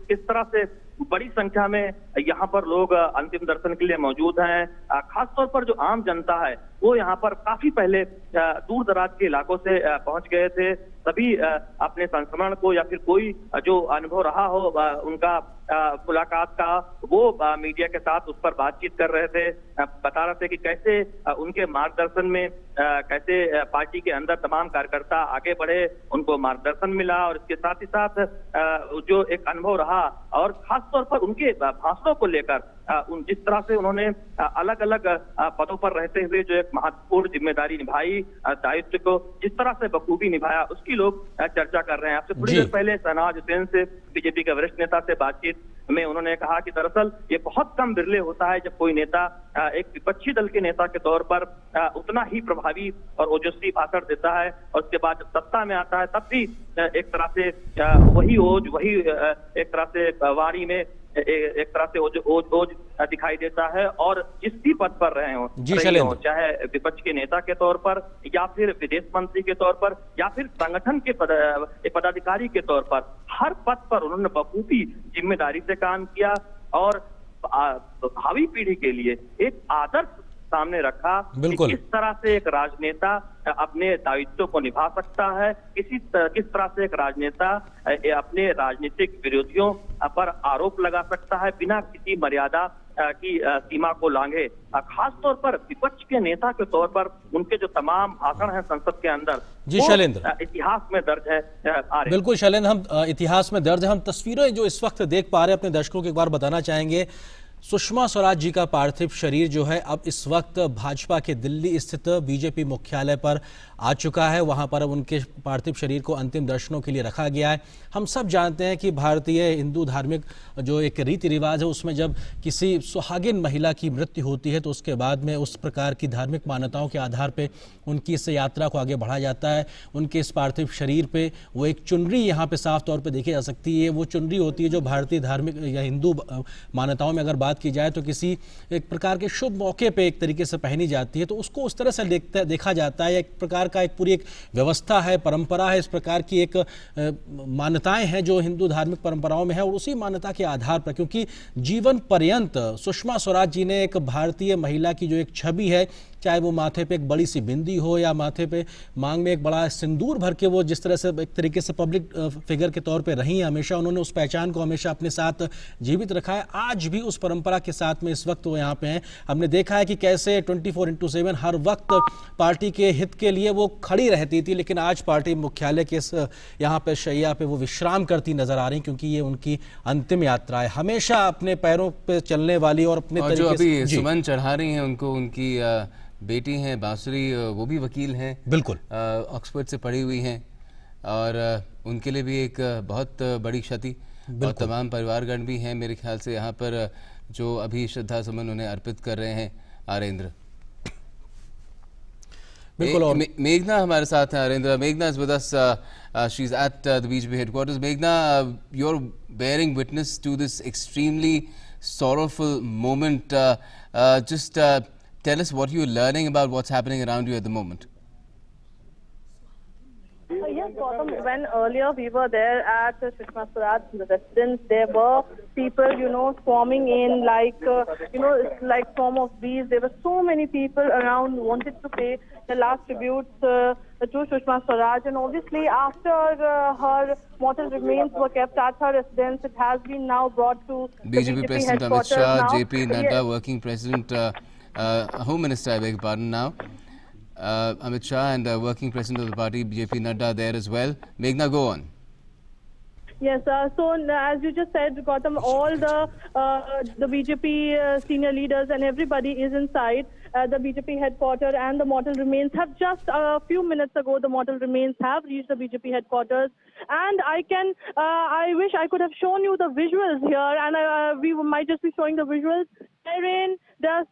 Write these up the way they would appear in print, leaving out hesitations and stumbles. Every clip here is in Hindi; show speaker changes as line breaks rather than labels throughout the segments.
किस तरह से बड़ी संख्या में यहाँ पर लोग अंतिम दर्शन के लिए मौजूद हैं। खासतौर पर जो आम जनता है वो यहाँ पर काफी पहले दूर दराज के इलाकों से पहुंच गए थे। सभी अपने संक्रमण को या फिर कोई जो अनुभव रहा हो उनका मुलाकात का, वो मीडिया के साथ उस पर बातचीत कर रहे थे। बता रहे थे कि कैसे उनके मार्गदर्शन में कैसे पार्टी के अंदर तमाम कार्यकर्ता आगे बढ़े, उनको मार्गदर्शन मिला और इसके साथ ही साथ जो एक अनुभव रहा और खासतौर पर उनके भाषणों को लेकर जिस तरह से उन्होंने अलग अलग पदों पर रहते हुए जो एक महत्वपूर्ण जिम्मेदारी निभाई, दायित्व को जिस तरह से बखूबी निभाया, उसकी लोग चर्चा कर रहे हैं। आपसे थोड़ी देर पहले शहनवाज हुसैन से, बीजेपी के वरिष्ठ नेता से बातचीत में उन्होंने कहा कि दरअसल ये बहुत कम बिरले होता है जब कोई नेता एक विपक्षी दल के नेता के तौर पर उतना ही प्रभावी और ओजस्वी भाषण देता है और उसके बाद जब सत्ता में आता है तब भी एक तरह से वही ओज, वही एक तरह से वाणी में एक तरह से ओज दिखाई देता है। और जिस भी पद पर रहे हो, चाहे विपक्ष के नेता के तौर पर या फिर विदेश मंत्री के तौर पर या फिर संगठन के पदाधिकारी के तौर पर, हर पद पर उन्होंने बखूबी जिम्मेदारी से काम किया और भावी पीढ़ी के लिए एक आदर्श सामने रखा कि किस तरह से एक राजनेता अपने दायित्व को निभा सकता है, किस तरह से एक राजनेता अपने राजनीतिक विरोधियों पर आरोप लगा सकता है बिना किसी मर्यादा की सीमा को लांघे। खासतौर पर विपक्ष के नेता के तौर पर उनके जो तमाम भाषण हैं संसद के अंदर,
जी शैलेंद्र,
इतिहास में दर्ज है।
बिल्कुल शैलेंद्र, हम इतिहास में दर्ज है। हम तस्वीरें जो इस वक्त देख पा रहे हैं अपने दर्शकों को एक बार बताना चाहेंगे। सुषमा स्वराज जी का पार्थिव शरीर जो है अब इस वक्त भाजपा के दिल्ली स्थित बीजेपी मुख्यालय पर आ चुका है। वहां पर अब उनके पार्थिव शरीर को अंतिम दर्शनों के लिए रखा गया है। हम सब जानते हैं कि भारतीय हिंदू धार्मिक जो एक रीति रिवाज है उसमें जब किसी सुहागिन महिला की मृत्यु होती है तो उसके बाद में उस प्रकार की धार्मिक मान्यताओं के आधार पर उनकी इस यात्रा को आगे बढ़ाया जाता है। उनके इस पार्थिव शरीर पर वो एक चुनरी यहाँ पर साफ तौर पर देखी जा सकती है। वो चुनरी होती है जो भारतीय धार्मिक या हिंदू मान्यताओं में अगर बात की जाए तो किसी एक प्रकार के शुभ मौके पे एक तरीके से पहनी जाती है, तो उसको उस तरह से देखा जाता है। एक प्रकार का एक पूरी एक व्यवस्था है, परंपरा है, इस प्रकार की एक मान्यताएं हैं जो हिंदू धार्मिक परंपराओं में है। और उसी मान्यता के आधार पर, क्योंकि जीवन पर्यंत सुषमा स्वराज जी ने एक भारतीय महिला की जो एक छवि है, चाहे वो माथे पे एक बड़ी सी बिंदी हो या माथे पे मांग में एक बड़ा सिंदूर भर के वो जिस तरह से एक तरीके से पब्लिक फिगर के तौर पे रही है, हमेशा उन्होंने उस पहचान को हमेशा अपने साथ जीवित रखा है। आज भी उस परंपरा के साथ में इस वक्त वो यहाँ पे हैं। हमने देखा है कि कैसे 24/7 हर वक्त पार्टी के हित के लिए वो खड़ी रहती थी, लेकिन आज पार्टी मुख्यालय के यहाँ पे शैया पे वो विश्राम करती नजर आ रही, क्योंकि ये उनकी अंतिम यात्रा है। हमेशा अपने पैरों पे चलने वाली और अपने तरीके
जो अभी सुमन चढ़ा रही हैं उनको, उनकी बेटी हैं बांसुरी, वो भी वकील हैं, बिल्कुल ऑक्सफोर्ड से पढ़ी हुई हैं, और उनके लिए भी एक बहुत बड़ी क्षति। और तमाम परिवारगण भी हैं मेरे ख्याल से यहाँ पर जो अभी श्रद्धा सुमन उन्हें अर्पित कर रहे हैं। आरेंद्र, बिल्कुल। और मेघना हमारे साथ हैं। आरेंद्र, मेघना is with us, she is at the BJP headquarters. मेघना, you are bearing witness to this extremely sorrowful moment. Just tell us what you're learning about what's happening around you at the moment.
Yes, Gautam, when earlier we were there at Sushma Swaraj's residence, there were people, swarming in like, it's like swarm of bees. There were so many people around wanted to pay the last tributes to Sushma Swaraj. And obviously, after her mortal remains were kept at her residence, it has been now brought to
BJP President Amit Shah, JP Nadda, Working President, Home Minister, I beg your pardon now, Amit Shah, and Working President of the party, JP Nadda, there as well. Meghna, go on.
Yes, so as you just said, Gautam, all the BJP senior leaders and everybody is inside the BJP headquarters, and the mortal remains have just a few minutes ago, the mortal remains have reached the BJP headquarters. And I wish I could have shown you the visuals here, and we might just be showing the visuals. Wherein there's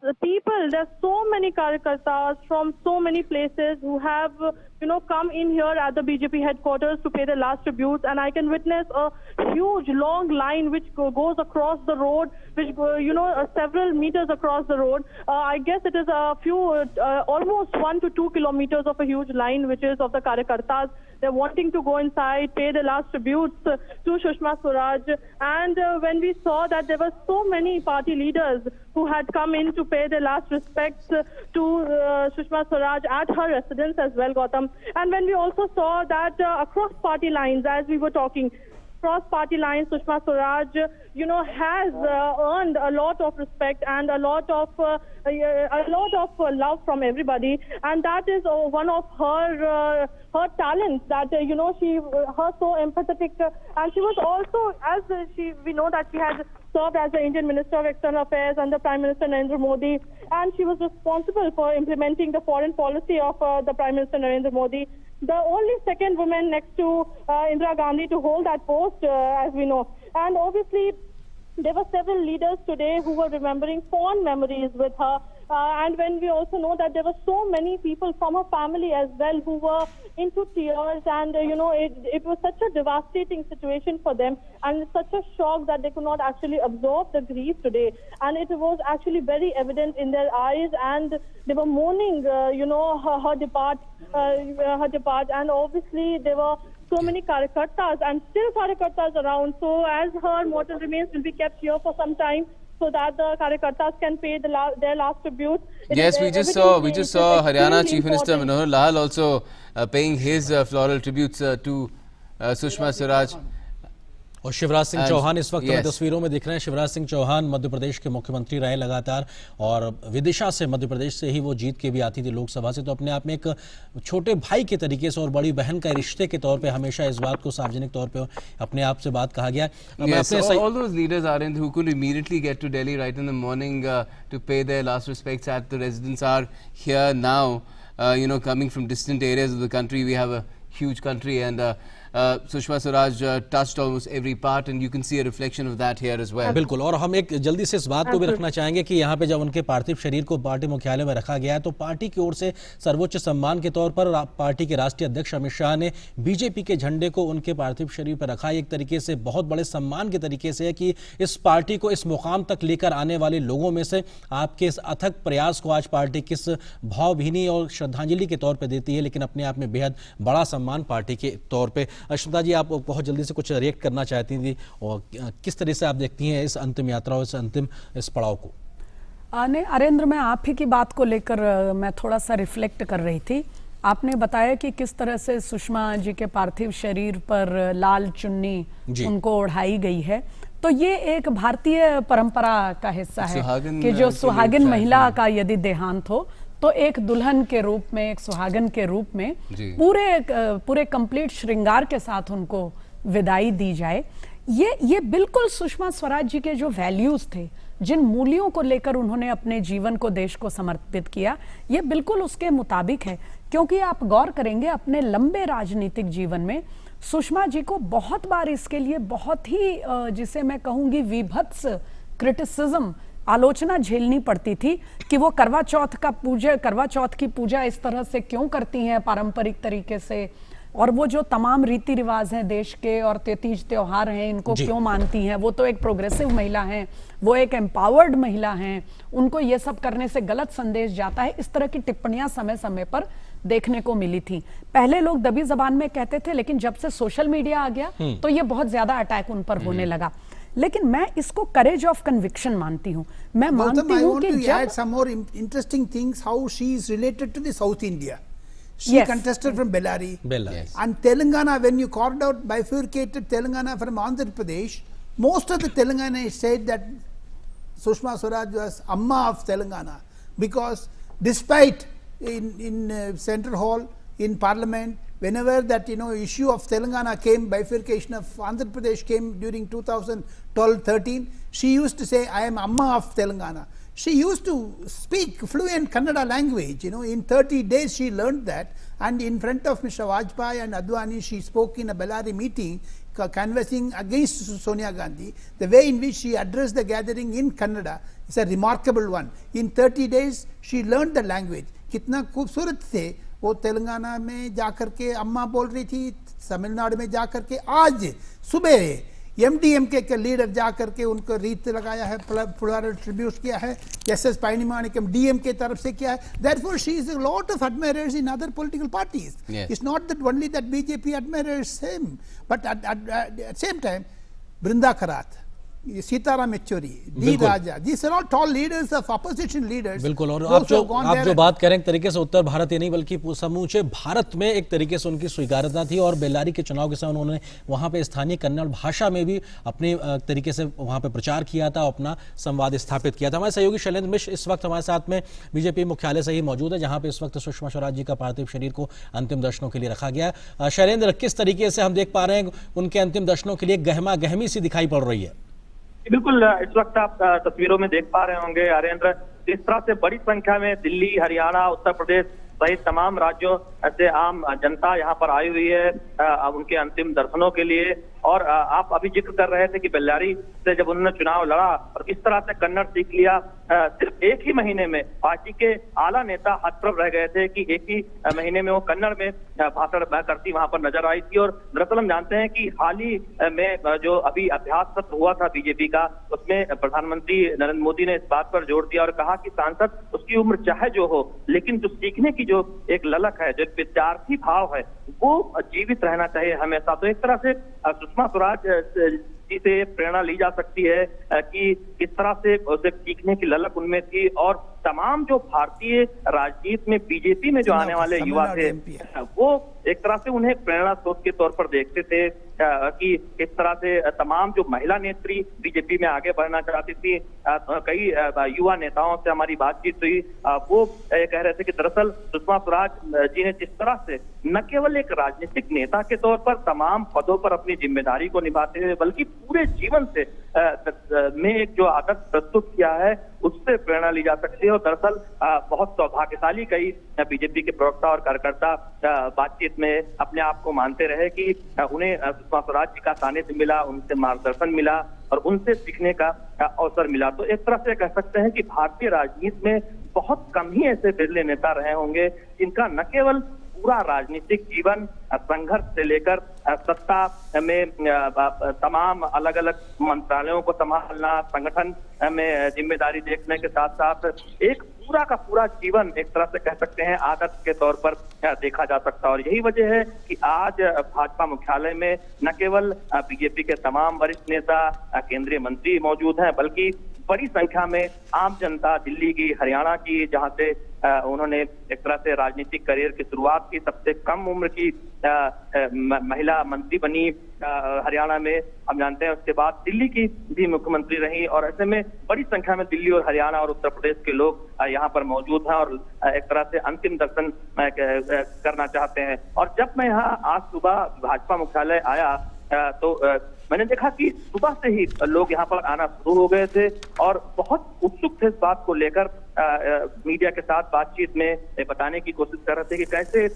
so many Karyakartas from so many places who have, come in here at the BJP headquarters to pay the last tributes. And I can witness a huge, long line which goes across the road, which, several meters across the road. I guess it is almost 1 to 2 kilometers of a huge line, which is of the Karyakartas. They're wanting to go inside, pay the last tributes to Sushma Swaraj. And when we saw that there were so many party leaders who had come in to pay their last respects to Sushma Swaraj at her residence as well, Gautam. And when we also saw that across party lines, as we were talking, cross-party lines, Sushma Swaraj, has earned a lot of respect and a lot of love from everybody, and that is one of her talents. That her so empathetic, and she was also, we know that she had served as the Indian Minister of External Affairs under Prime Minister Narendra Modi, and she was responsible for implementing the foreign policy of the Prime Minister Narendra Modi. The only second woman next to Indira Gandhi to hold that post, as we know. And obviously, there were several leaders today who were remembering fond memories with her. And when we also know that there were so many people from her family as well who were into tears, and it was such a devastating situation for them, and such a shock that they could not actually absorb the grief today. And it was actually very evident in their eyes, and they were mourning, her depart. And obviously there were so many Karyakartas and still Karyakartas around. So as her mortal remains will be kept here for some time, so that the Karyakartas can pay their last tribute.
Yes, we just saw Haryana Chief Minister Manohar Lal also paying his floral tributes to Sushma Swaraj.
और शिवराज सिंह चौहान इस वक्त तस्वीरों में दिख रहे हैं। शिवराज सिंह चौहान मध्य प्रदेश के मुख्यमंत्री रहे लगातार, और विदिशा से, मध्य प्रदेश से ही वो जीत के भी आती थी लोकसभा से, तो अपने आप में एक छोटे भाई के तरीके से और बड़ी बहन का रिश्ते के तौर पे हमेशा इस बात को सार्वजनिक तौर पे अपने आप से बात कहा गया।
All those leaders are in who could immediately get to Delhi right in the morning to pay their last respects at the residence are here now, coming from distant areas of the country. We have a huge country, and Sushma Swaraj touched almost every part, and you can see a reflection of that here as well.
बिल्कुल, और हम एक जल्दी से इस बात को भी रखना चाहेंगे कि यहाँ पे जब उनके पार्थिव शरीर को पार्टी मुख्यालय में रखा गया है, तो पार्टी की ओर से सर्वोच्च सम्मान के तौर पर पार्टी के राष्ट्रीय अध्यक्ष अमित शाह ने बीजेपी के झंडे को उनके पार्थिव शरीर पर रखा। एक तरीके से बहुत बड़े सम्मान के तरीके से है कि इस पार्टी को इस मुकाम तक लेकर आने वाले लोगों में से आपके इस अथक प्रयास को आज पार्टी किस भावभीनी और श्रद्धांजलि के तौर पर देती है, लेकिन अपने आप में बेहद बड़ा सम्मान पार्टी के तौर पर। अश्मिता जी, आप बहुत जल्दी से कुछ रिएक्ट करना चाहती थी, और किस तरह से आप देखती हैं इस अंतिम यात्रा और इस पड़ाव को?
अरेंद्र, मैं आप ही की बात को लेकर मैं थोड़ा सा रिफ्लेक्ट कर रही थी। आपने बताया कि किस तरह से सुषमा जी के पार्थिव शरीर पर लाल चुन्नी उनको ओढ़ाई गई है, तो ये एक भारतीय परंपरा का हिस्सा है कि जो सुहागिन महिला का यदि देहांत हो तो एक दुल्हन के रूप में, एक सुहागन के रूप में पूरे कंप्लीट श्रृंगार के साथ उनको विदाई दी जाए। ये बिल्कुल सुषमा स्वराज जी के जो वैल्यूज थे, जिन मूल्यों को लेकर उन्होंने अपने जीवन को देश को समर्पित किया, ये बिल्कुल उसके मुताबिक है। क्योंकि आप गौर करेंगे अपने लंबे राजनीतिक जीवन में सुषमा जी को बहुत बार इसके लिए बहुत ही जिसे मैं कहूंगी विभत्स क्रिटिसिज्म, आलोचना झेलनी पड़ती थी कि वो करवा चौथ की पूजा इस तरह से क्यों करती हैं पारंपरिक तरीके से, और वो जो तमाम रीति रिवाज हैं देश के और 33 त्योहार हैं इनको क्यों मानती हैं। वो तो एक प्रोग्रेसिव महिला हैं, वो एक एम्पावर्ड महिला हैं, उनको ये सब करने से गलत संदेश जाता है। इस तरह की टिप्पणियां समय समय पर देखने को मिली थी। पहले लोग दबी जबान में कहते थे, लेकिन जब से सोशल मीडिया आ गया तो ये बहुत ज्यादा अटैक उन पर होने लगा। लेकिन मैं इसको करेज ऑफ कन्विक्शन मानती हूँ। मैं मानती हूँ कि
add some more interesting things how she is related to the South India. She contested from Bellary. And Telangana, when you carved out, bifurcated Telangana from Andhra Pradesh, most of the Telangana said that Sushma Swaraj was Amma of Telangana, because despite in Central Hall, in Parliament, whenever that issue of Telangana came, bifurcation of Andhra Pradesh came during 2012-13, she used to say, I am Amma of Telangana. She used to speak fluent Kannada language, in 30 days she learned that, and in front of Mr. Vajpayee and Advani she spoke in a Bellary meeting canvassing against Sonia Gandhi. The way in which she addressed the gathering in Kannada is a remarkable one. In 30 days she learned the language. कितना खूबसूरत थे वो, तेलंगाना में जाकर के अम्मा बोल रही थी, तमिलनाडु में जाकर के आज सुबह एमडीएमके के लीडर जा करके उनको रीत लगाया है, फ्लोरल ट्रिब्यूट किया है, एसएस पायनीमाणिक्यम डीएमके तरफ से किया है. Therefore she is a lot of admirers in other political parties.
Yes.
It's not that only that BJP admires him, but at same time Brinda Karat, Sitaram Yechury, D Raja, these are all tall leaders of opposition leaders.
बिल्कुल. और आप जो बात करें एक तरीके से उत्तर भारत ही नहीं बल्कि समूचे भारत में एक तरीके से उनकी स्वीकार्यता थी, और बेल्लारी के चुनाव के समय उन्होंने वहां पे स्थानीय कन्नड़ भाषा में भी अपने तरीके से वहां पे प्रचार किया था, अपना संवाद स्थापित किया था. हमारे सहयोगी शैलेंद्र मिश्र इस वक्त हमारे साथ में बीजेपी मुख्यालय से ही मौजूद है, जहां पे इस वक्त सुषमा स्वराज जी का पार्थिव शरीर को अंतिम दर्शनों के लिए रखा गया है. शैलेंद्र, किस तरीके से हम देख पा रहे हैं उनके अंतिम दर्शनों के लिए गहमा गहमी सी दिखाई पड़ रही है?
बिल्कुल, इस वक्त आप तस्वीरों में देख पा रहे होंगे आर्येंद्र, इस तरह से बड़ी संख्या में दिल्ली, हरियाणा, उत्तर प्रदेश सहित तमाम राज्यों से आम जनता यहाँ पर आई हुई है उनके अंतिम दर्शनों के लिए. और आप अभी जिक्र कर रहे थे कि बेल्लारी से जब उन्होंने चुनाव लड़ा और किस तरह से कन्नड़ सीख लिया, सिर्फ एक ही महीने में पार्टी के आला नेता हतप्रभ रह गए थे कि एक ही महीने में वो कन्नड़ में भाषण करती वहां पर नजर आई थी. और दरअसल हम जानते हैं कि हाल ही में जो अभी अभ्यास सत्र हुआ था बीजेपी का, उसमें प्रधानमंत्री नरेंद्र मोदी ने इस बात पर जोर दिया और कहा कि सांसद उसकी उम्र चाहे जो हो, लेकिन जो सीखने की जो एक ललक है, जो एक विद्यार्थी भाव है, वो जीवित रहना चाहिए हमेशा. तो एक तरह से सुषमा स्वराज जी से प्रेरणा ली जा सकती है कि किस तरह से उसे सीखने की ललक उनमें थी. और तमाम जो भारतीय राजनीति में बीजेपी में जो आने वाले युवा थे, वो एक तरह से उन्हें प्रेरणा स्रोत के तौर पर देखते थे कि किस तरह से तमाम जो महिला नेत्री बीजेपी में आगे बढ़ना चाहती थी. कई युवा नेताओं से हमारी बातचीत हुई, वो कह रहे थे कि दरअसल सुषमा स्वराज जी ने जिस तरह से न केवल एक राजनीतिक नेता के तौर पर तमाम पदों पर अपनी जिम्मेदारी को निभाते हुए, बल्कि पूरे जीवन से में एक जो आदर्श प्रस्तुत किया है, उससे प्रेरणा ली जा सकती है. और दरअसल बहुत सौभाग्यशाली कई बीजेपी के प्रवक्ता और कार्यकर्ता बातचीत में अपने आप को मानते रहे कि उन्हें सुषमा स्वराज जी का सानिध्य मिला, उनसे मार्गदर्शन मिला और उनसे सीखने का अवसर मिला. तो एक तरह से कह सकते हैं कि भारतीय राजनीति में बहुत कम ही ऐसे बिरले नेता रहे होंगे जिनका न केवल पूरा राजनीतिक जीवन संघर्ष से लेकर सत्ता में तमाम अलग अलग मंत्रालयों को संभालना, संगठन में जिम्मेदारी देखने के साथ साथ एक पूरा का पूरा जीवन एक तरह से कह सकते हैं आदर्श के तौर पर देखा जा सकता है. और यही वजह है कि आज भाजपा मुख्यालय में न केवल बीजेपी के तमाम वरिष्ठ नेता, केंद्रीय मंत्री मौजूद हैं, बल्कि बड़ी संख्या में आम जनता, दिल्ली की, हरियाणा की, जहां से उन्होंने एक तरह से राजनीतिक करियर की शुरुआत की, सबसे कम उम्र की महिला मंत्री बनी हरियाणा में, हम जानते हैं. उसके बाद दिल्ली की भी मुख्यमंत्री रही. और ऐसे में बड़ी संख्या में दिल्ली और हरियाणा और उत्तर प्रदेश के लोग यहाँ पर मौजूद हैं और एक तरह से अंतिम दर्शन करना चाहते हैं. और जब मैं यहाँ आज सुबह भाजपा मुख्यालय आया तो मैंने देखा कि सुबह से ही लोग यहाँ पर आना शुरू हो गए थे और बहुत उत्सुक थे इस बात को लेकर. मीडिया के साथ बातचीत में बताने की कोशिश कर रहे थे कि कैसे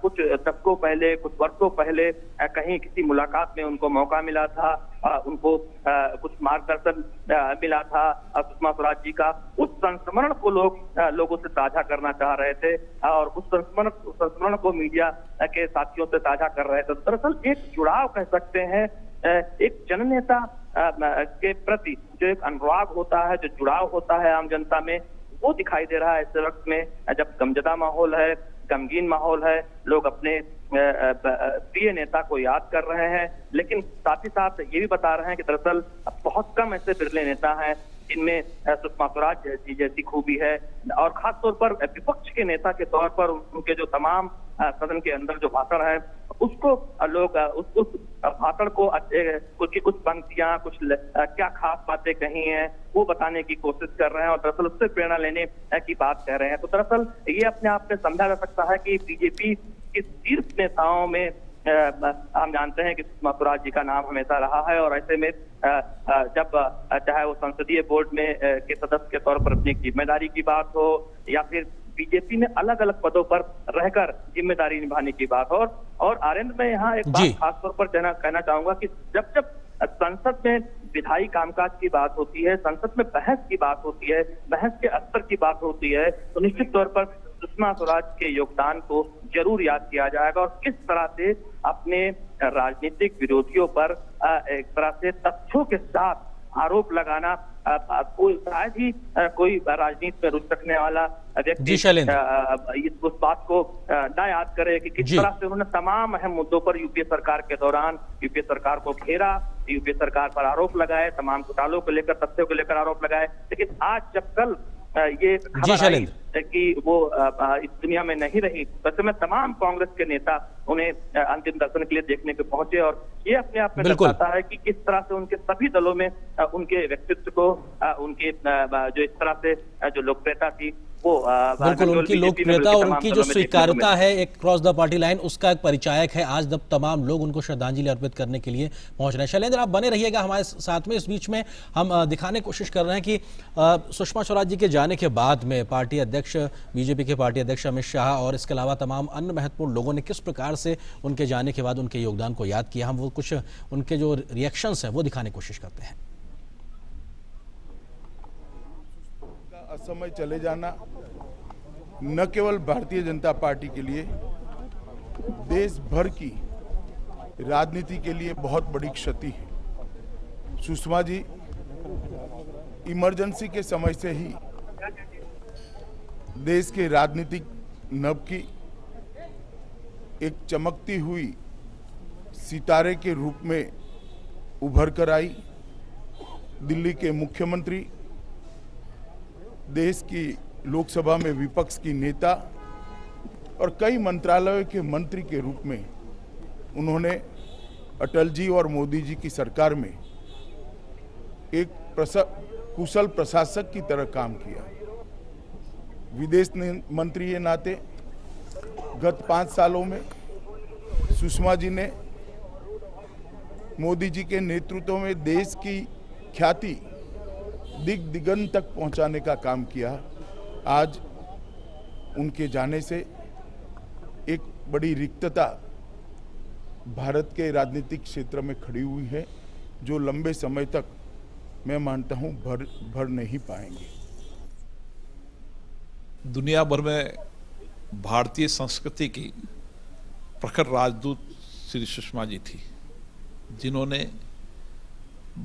कुछ दशकों पहले, कुछ वर्षों पहले कहीं किसी मुलाकात में उनको मौका मिला था, उनको कुछ मार्गदर्शन मिला था सुषमा स्वराज जी का. उस संस्मरण को लोगों से साझा करना चाह रहे थे और उस संस्मरण को मीडिया के साथियों से साझा कर रहे थे. दरअसल एक जुड़ाव कह सकते हैं, एक जननेता के प्रति जो एक अनुराग होता है, जो जुड़ाव होता है आम जनता में, वो दिखाई दे रहा है इस वक्त में जब गमजदा माहौल है, गमगीन माहौल है. लोग अपने प्रिय नेता को याद कर रहे हैं, लेकिन साथ ही साथ ये भी बता रहे हैं कि दरअसल बहुत कम ऐसे बिरले नेता हैं जिनमें सुषमा स्वराज जी जैसी खूबी है. और खासतौर पर विपक्ष के नेता के तौर पर उनके जो तमाम सदन के अंदर जो भाषण है, उसको लोग उस भाषण को कुछ पंक्तियां, कुछ क्या खास बातें कही हैं, वो बताने की कोशिश कर रहे हैं और दरअसल उससे प्रेरणा लेने की बात कह रहे हैं. तो दरअसल ये अपने आप में समझा जा सकता है कि बीजेपी के शीर्ष नेताओं में हम जानते हैं कि सुषमा स्वराज जी का नाम हमेशा रहा है. और ऐसे में जब चाहे वो संसदीय बोर्ड में के सदस्य के तौर पर अपनी जिम्मेदारी की बात हो या फिर बीजेपी में अलग अलग पदों पर रहकर जिम्मेदारी निभाने की बात हो. और आनंद में यहाँ एक बात खासतौर पर कहना चाहूंगा कि जब संसद में विधायी कामकाज की बात होती है, संसद में बहस की बात होती है, बहस के स्तर की बात होती है, तो निश्चित तौर पर सुषमा स्वराज के योगदान को जरूर याद किया जाएगा और किस तरह से अपने राजनीतिक विरोधियों पर एक तरह से तथ्यों के साथ आरोप लगाना कोई शायद ही कोई राजनीति में रुचि रखने वाला व्यक्ति उस बात को न याद करे कि किस तरह से उन्होंने तमाम अहम मुद्दों पर यूपीए सरकार के दौरान यूपीए सरकार को घेरा, यूपीए सरकार पर आरोप लगाए, तमाम घोटालों को लेकर, तथ्यों को लेकर आरोप लगाए। लेकिन आज जब कल ये खबर आई कि वो इस दुनिया में नहीं रही, वैसे में तमाम कांग्रेस के नेता उन्हें अंतिम दर्शन के लिए देखने के पहुंचे और ये अपने आप में दर्शाता है कि किस तरह से उनके सभी दलों में उनके व्यक्तित्व को, उनके जो इस तरह से जो लोकप्रियता थी वो
बिल्कुल उनकी लोकप्रियता और उनकी जो स्वीकार्यता है एक क्रॉस द पार्टी लाइन, उसका एक परिचायक है आज जब तमाम लोग उनको श्रद्धांजलि अर्पित करने के लिए पहुंच रहे हैं। शैलेंद्र, आप बने रहिएगा हमारे साथ में। इस बीच में हम दिखाने की कोशिश कर रहे हैं कि सुषमा स्वराज जी के जाने के बाद में पार्टी अध्यक्ष, बीजेपी के पार्टी अध्यक्ष अमित शाह और इसके अलावा तमाम अन्य महत्वपूर्ण लोगों ने किस प्रकार से उनके जाने के बाद उनके योगदान को याद किया। हम वो कुछ उनके जो रिएक्शंस हैं वो दिखाने की कोशिश करते हैं।
असमय चले जाना न केवल भारतीय जनता पार्टी के लिए, देश भर की राजनीति के लिए बहुत बड़ी क्षति है। सुषमा जी इमरजेंसी के समय से ही देश के राजनीतिक नभ की एक चमकती हुई सितारे के रूप में उभर कर आई। दिल्ली के मुख्यमंत्री, देश की लोकसभा में विपक्ष की नेता और कई मंत्रालयों के मंत्री के रूप में उन्होंने अटल जी और मोदी जी की सरकार में एक कुशल प्रशासक की तरह काम किया। विदेश मंत्री के नाते गत 5 सालों में सुषमा जी ने मोदी जी के नेतृत्व में देश की ख्याति दिगंत तक पहुंचाने का काम किया। आज उनके जाने से एक बड़ी रिक्तता भारत के राजनीतिक क्षेत्र में खड़ी हुई है, जो लंबे समय तक मैं मानता हूं भर नहीं पाएंगे।
दुनिया भर में भारतीय संस्कृति की प्रखर राजदूत श्री सुषमा जी थी, जिन्होंने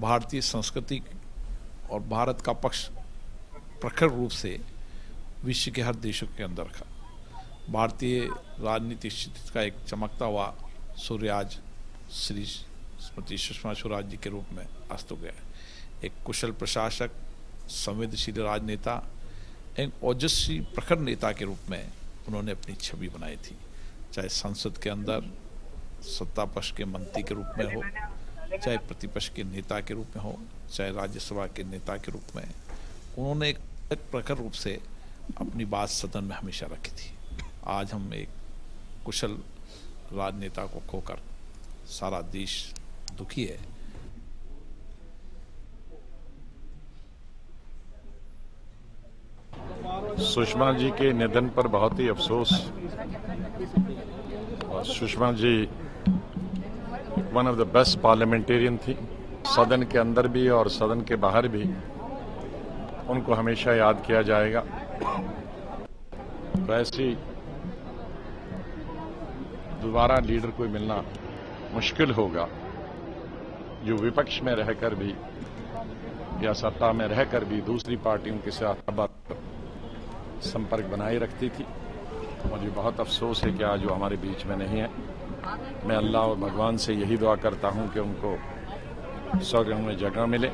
भारतीय संस्कृति और भारत का पक्ष प्रखर रूप से विश्व के हर देशों के अंदर रखा। भारतीय राजनीतिक स्थिति का एक चमकता हुआ सूर्य आज श्री श्रीमती सुषमा स्वराज जी के रूप में अस्त हो गया। एक कुशल प्रशासक, संवेदनशील राजनेता, एक ओजस्वी प्रखर नेता के रूप में उन्होंने अपनी छवि बनाई थी। चाहे संसद के अंदर सत्ता पक्ष के मंत्री के रूप में हो, चाहे प्रतिपक्ष के नेता के रूप में हो, चाहे राज्यसभा के नेता के रूप में, उन्होंने एक प्रखर रूप से अपनी बात सदन में हमेशा रखी थी। आज हम एक कुशल राजनेता को खोकर सारा देश दुखी है।
सुषमा जी के निधन पर बहुत ही अफसोस। और Sushma ji one of the best parliamentarian थी, सदन के अंदर भी और सदन के बाहर भी उनको हमेशा याद किया जाएगा। तो ऐसी दोबारा लीडर कोई मिलना मुश्किल होगा, जो विपक्ष में रहकर भी या सत्ता में रहकर भी दूसरी पार्टियों के साथ संपर्क बनाए रखती थी। मुझे बहुत अफसोस है कि आज वो हमारे बीच में नहीं है। मैं अल्लाह और भगवान से यही दुआ करता हूं कि उनको स्वर्ग में जगह मिले।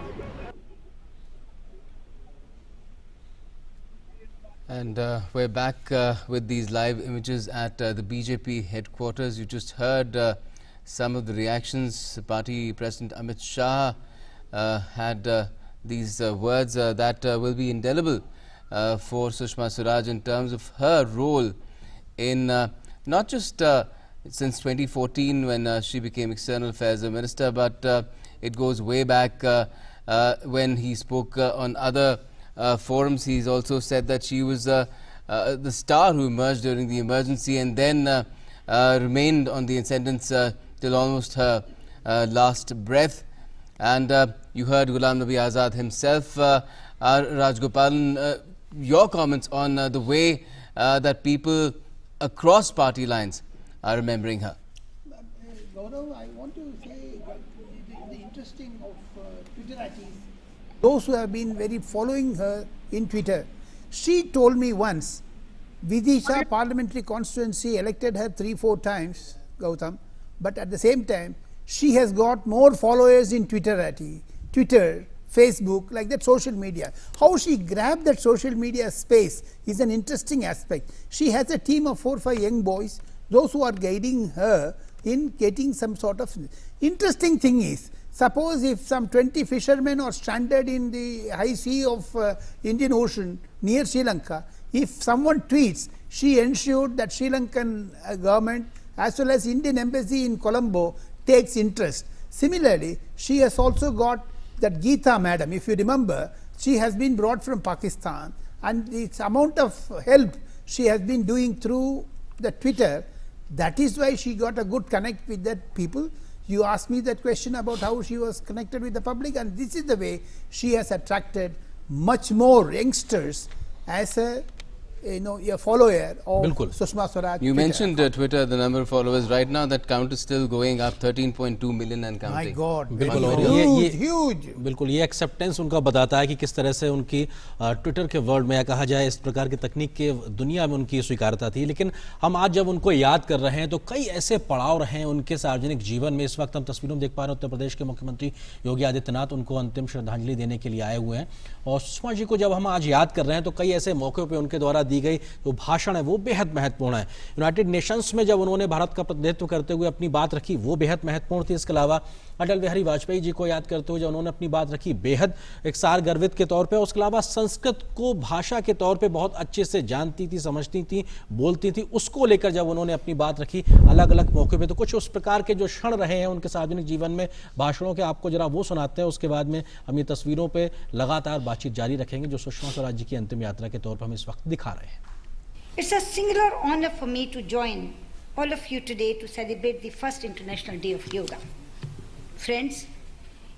And we're back with these live images at the BJP headquarters. You just heard some of the reactions. Party President Amit Shah had these words that will be indelible for Sushma Swaraj in terms of her role in not just since 2014 when she became External Affairs Minister, but it goes way back when he spoke on other forums. He's also said that she was the star who emerged during the emergency and then remained on the ascendance till almost her last breath. And you heard Ghulam Nabi Azad himself. Rajgopalan, your comments on the way that people across party lines are remembering her.
Gaurav, I want to say the interesting of Twitterati, those who have been very following her in Twitter. She told me once, Vidisha parliamentary constituency elected her 3-4 times, Gautam, but at the same time, she has got more followers in Twitterati, Twitter, Facebook, like that social media. How she grabbed that social media space is an interesting aspect. She has a team of 4 or 5 young boys, those who are guiding her in getting some sort of interesting thing is, suppose if some 20 fishermen are stranded in the high sea of Indian Ocean near Sri Lanka, if someone tweets, she ensured that Sri Lankan government as well as Indian embassy in Colombo takes interest. Similarly, she has also got that Geeta madam, if you remember, she has been brought from Pakistan, and the amount of help she has been doing through the Twitter, that is why she got a good connect with that people. You asked me that question about how she was connected with the public, and this is the way she has attracted much more youngsters as a a follower of Sushma Swaraj.
You mentioned Twitter, the number of followers. Right now, that count is still going up, 13.2 million and counting.
My God,
huge. बिल्कुल ये एक्सेप्टेंस उनका बताता है कि किस तरह से उनकी ट्विटर के वर्ल्ड में या कहा जाए इस प्रकार की तकनीक के दुनिया में उनकी स्वीकारता थी। लेकिन हम आज जब उनको याद कर रहे हैं तो कई ऐसे पड़ाव रहे हैं उनके सार्वजनिक जीवन में। इस वक्त हम तस्वीरों में देख पा रहे हैं उत्तर प्रदेश के मुख्यमंत्री योगी आदित्यनाथ उनको अंतिम श्रद्धांजलि देने के लिए आए हुए हैं, और सुषमा जी को जब हम आज याद कर रहे हैं तो कई ऐसे मौके पर उनके द्वारा दी गई जो भाषण है वो बेहद महत्वपूर्ण है। यूनाइटेड नेशंस में जब उन्होंने भारत का प्रतिनिधित्व करते हुए अपनी बात रखी वो बेहद महत्वपूर्ण थी। इसके अलावा अटल बिहारी वाजपेयी जी को याद करते हुए जब उन्होंने अपनी बात रखी बेहद एक सार गर्वित के तौर पे, उसके अलावा संस्कृत को भाषा के तौर पे बहुत अच्छे से जानती थी, समझती थी, बोलती थी, उसको लेकर जब उन्होंने अपनी बात रखी अलग अलग मौके पे, तो कुछ उस प्रकार के जो क्षण रहे हैं उनके सार्वजनिक जीवन में भाषणों के आपको जरा वो सुनाते हैं। उसके बाद में हम ये तस्वीरों पर लगातार बातचीत जारी रखेंगे जो सुषमा स्वराज जी की अंतिम यात्रा के तौर पर हम इस वक्त दिखा रहे हैं।
It's a singular honor for me to join all of you today to celebrate the first International Day of Yoga. Friends,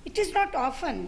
it is not often